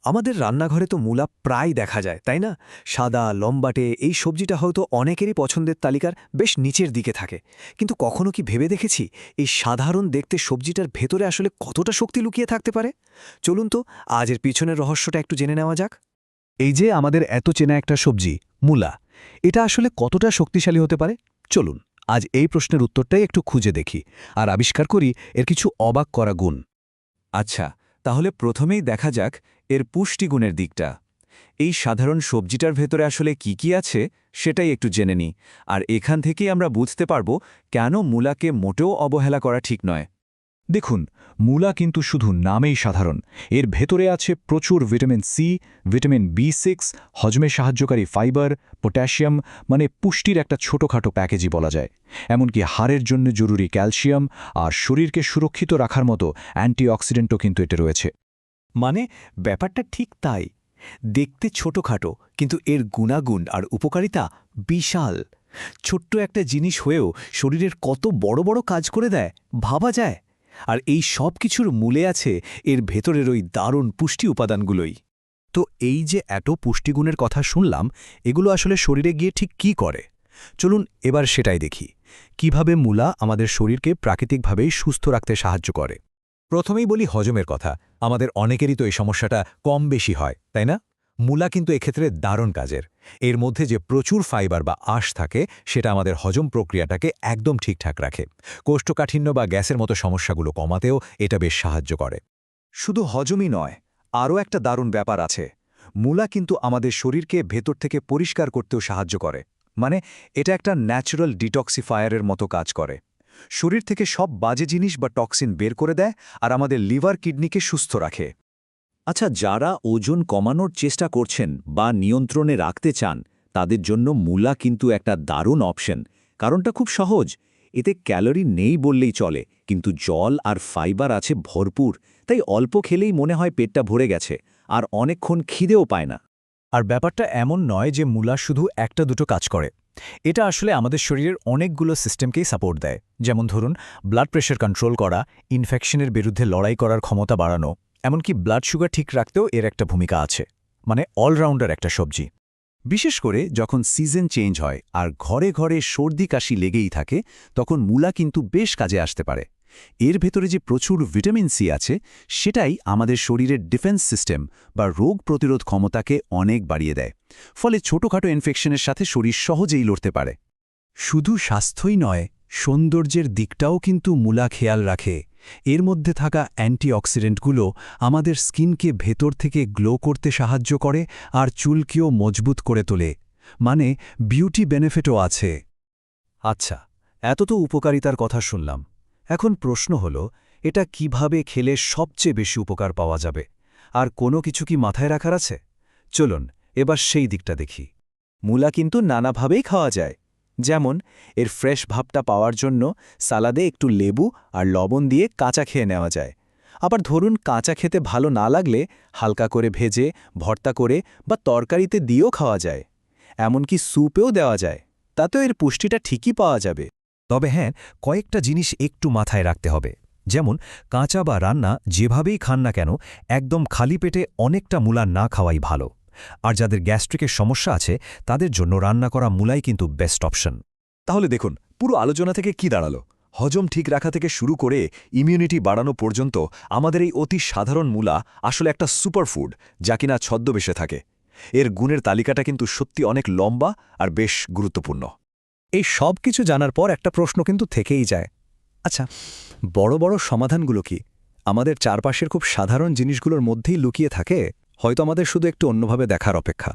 আমাদের রান্নাঘরে তো মূলা প্রায় দেখা যায়, তাই না? সাদা লম্বাটে এই সবজিটা হয়তো অনেকেরই পছন্দের তালিকার বেশ নিচের দিকে থাকে। কিন্তু কখনো কি ভেবে দেখেছি এই সাধারণ দেখতে সবজিটার ভেতরে আসলে কতটা শক্তি লুকিয়ে থাকতে পারে? চলুন তো আজ এর পিছনের রহস্যটা একটু জেনে নেওয়া যাক। এই যে আমাদের এত চেনা একটা সবজি মূলা, এটা আসলে কতটা শক্তিশালী হতে পারে? চলুন আজ এই প্রশ্নের উত্তরটাই একটু খুঁজে দেখি আর আবিষ্কার করি এর কিছু অবাক করা গুণ। আচ্ছা, তাহলে প্রথমেই দেখা যাক এর পুষ্টিগুণের দিকটা। এই সাধারণ সবজিটার ভেতরে আসলে কি আছে সেটাই একটু জেনে নিই, আর এখান থেকেই আমরা বুঝতে পারব কেন মূলাকে মোটেও অবহেলা করা ঠিক নয়। দেখুন, মূলা কিন্তু শুধু নামেই সাধারণ। এর ভেতরে আছে প্রচুর ভিটামিন সি, ভিটামিন বি6, হজমে সাহায্যকারী ফাইবার, পটাশিয়াম, মানে পুষ্টির একটা ছোটখাটো প্যাকেজই বলা যায়। এমনকি হাড়ের জন্য জরুরি ক্যালসিয়াম আর শরীরকে সুরক্ষিত রাখার মতো অ্যান্টিঅক্সিডেন্টও কিন্তু এতে রয়েছে। মানে ব্যাপারটা ঠিক তাই। দেখতে ছোটখাটো, কিন্তু এর গুণাগুণ আর উপকারিতা বিশাল। ছোট্ট একটা জিনিস হয়েও শরীরের কত বড় বড় কাজ করে দেয় ভাবা যায়। আর এই সব কিছুর মূলে আছে এর ভেতরের ওই দারুণ পুষ্টি উপাদানগুলোই। তো এই যে এত পুষ্টিগুণের কথা শুনলাম, এগুলো আসলে শরীরে গিয়ে ঠিক কি করে? চলুন এবার সেটাই দেখি। কিভাবে মূলা আমাদের শরীরকে প্রাকৃতিকভাবেই সুস্থ রাখতে সাহায্য করে। প্রথমেই বলি হজমের কথা। আমাদের অনেকেরই তো এই সমস্যাটা কম বেশি হয়, তাই না? মূলা কিন্তু এক্ষেত্রে দারুণ কাজের। এর মধ্যে যে প্রচুর ফাইবার বা আঁশ থাকে, সেটা আমাদের হজম প্রক্রিয়াটাকে একদম ঠিকঠাক রাখে। কোষ্ঠকাঠিন্য বা গ্যাসের মতো সমস্যাগুলো কমাতেও এটা বেশ সাহায্য করে। শুধু হজমই নয়, আরও একটা দারুণ ব্যাপার আছে। মূলা কিন্তু আমাদের শরীরকে ভেতর থেকে পরিষ্কার করতেও সাহায্য করে। মানে এটা একটা ন্যাচারাল ডিটক্সিফায়ারের মতো কাজ করে। শরীর থেকে সব বাজে জিনিস বা টক্সিন বের করে দেয় আর আমাদের লিভার কিডনিকে সুস্থ রাখে। আচ্ছা, যারা ওজন কমানোর চেষ্টা করছেন বা নিয়ন্ত্রণে রাখতে চান, তাদের জন্য মূলা কিন্তু একটা দারুণ অপশন। কারণটা খুব সহজ। এতে ক্যালোরি নেই বললেই চলে, কিন্তু জল আর ফাইবার আছে ভরপুর। তাই অল্প খেলেই মনে হয় পেটটা ভরে গেছে, আর অনেকক্ষণ খিদেও পায় না। আর ব্যাপারটা এমন নয় যে মূলা শুধু একটা দুটো কাজ করে। এটা আসলে আমাদের শরীরের অনেকগুলো সিস্টেমকেই সাপোর্ট দেয়। যেমন ধরুন, ব্লাড প্রেশার কন্ট্রোল করা, ইনফেকশনের বিরুদ্ধে লড়াই করার ক্ষমতা বাড়ানো, এমনকি ব্লাড সুগার ঠিক রাখতেও এর একটা ভূমিকা আছে। মানে অলরাউন্ডার একটা সবজি। বিশেষ করে যখন সিজন চেঞ্জ হয় আর ঘরে ঘরে সর্দি কাশি লেগেই থাকে, তখন মূলা কিন্তু বেশ কাজে আসতে পারে। এর ভেতরে যে প্রচুর ভিটামিন সি আছে, সেটাই আমাদের শরীরের ডিফেন্স সিস্টেম বা রোগ প্রতিরোধ ক্ষমতাকে অনেক বাড়িয়ে দেয়। ফলে ছোটখাটো ইনফেকশনের সাথে শরীর সহজেই লড়তে পারে। শুধু স্বাস্থ্যই নয়, সৌন্দর্যের দিকটাও কিন্তু মূলা খেয়াল রাখে। এর মধ্যে থাকা অ্যান্টিঅক্সিডেন্টগুলো আমাদের স্কিনকে ভেতর থেকে গ্লো করতে সাহায্য করে আর চুলকেও মজবুত করে তোলে। মানে বিউটি বেনিফিটও আছে। আচ্ছা, এত তো উপকারিতার কথা শুনলাম। এখন প্রশ্ন হল, এটা কিভাবে খেলে সবচেয়ে বেশি উপকার পাওয়া যাবে? আর কোনো কিছু কি মাথায় রাখার আছে? চলুন এবার সেই দিকটা দেখি। মূলা কিন্তু নানাভাবেই খাওয়া যায়। যেমন এর ফ্রেশ ভাবটা পাওয়ার জন্য সালাদে একটু লেবু আর লবণ দিয়ে কাঁচা খেয়ে নেওয়া যায়। আবার ধরুন কাঁচা খেতে ভালো না লাগলে হালকা করে ভেজে, ভর্তা করে বা তরকারিতে দিয়েও খাওয়া যায়। এমনকি স্যুপেও দেওয়া যায়। তাতেও এর পুষ্টিটা ঠিকই পাওয়া যাবে। তবে হ্যাঁ, কয়েকটা জিনিস একটু মাথায় রাখতে হবে। যেমন কাঁচা বা রান্না যেভাবেই খান না কেন, একদম খালি পেটে অনেকটা মূলা না খাওয়াই ভালো। আর যাদের গ্যাস্ট্রিকের সমস্যা আছে, তাদের জন্য রান্না করা মূলাই কিন্তু বেস্ট অপশন। তাহলে দেখুন, পুরো আলোচনা থেকে কি দাঁড়ালো? হজম ঠিক রাখা থেকে শুরু করে ইমিউনিটি বাড়ানো পর্যন্ত আমাদের এই অতি সাধারণ মূলা আসলে একটা সুপারফুড, যা কিনা ছদ্মবেশে থাকে। এর গুণের তালিকাটা কিন্তু সত্যি অনেক লম্বা আর বেশ গুরুত্বপূর্ণ। এই সব কিছু জানার পর একটা প্রশ্ন কিন্তু থেকেই যায়। আচ্ছা, বড় বড় সমাধানগুলো কি আমাদের চারপাশের খুব সাধারণ জিনিসগুলোর মধ্যেই লুকিয়ে থাকে? হয়তো আমাদের শুধু একটু অন্যভাবে দেখার অপেক্ষা।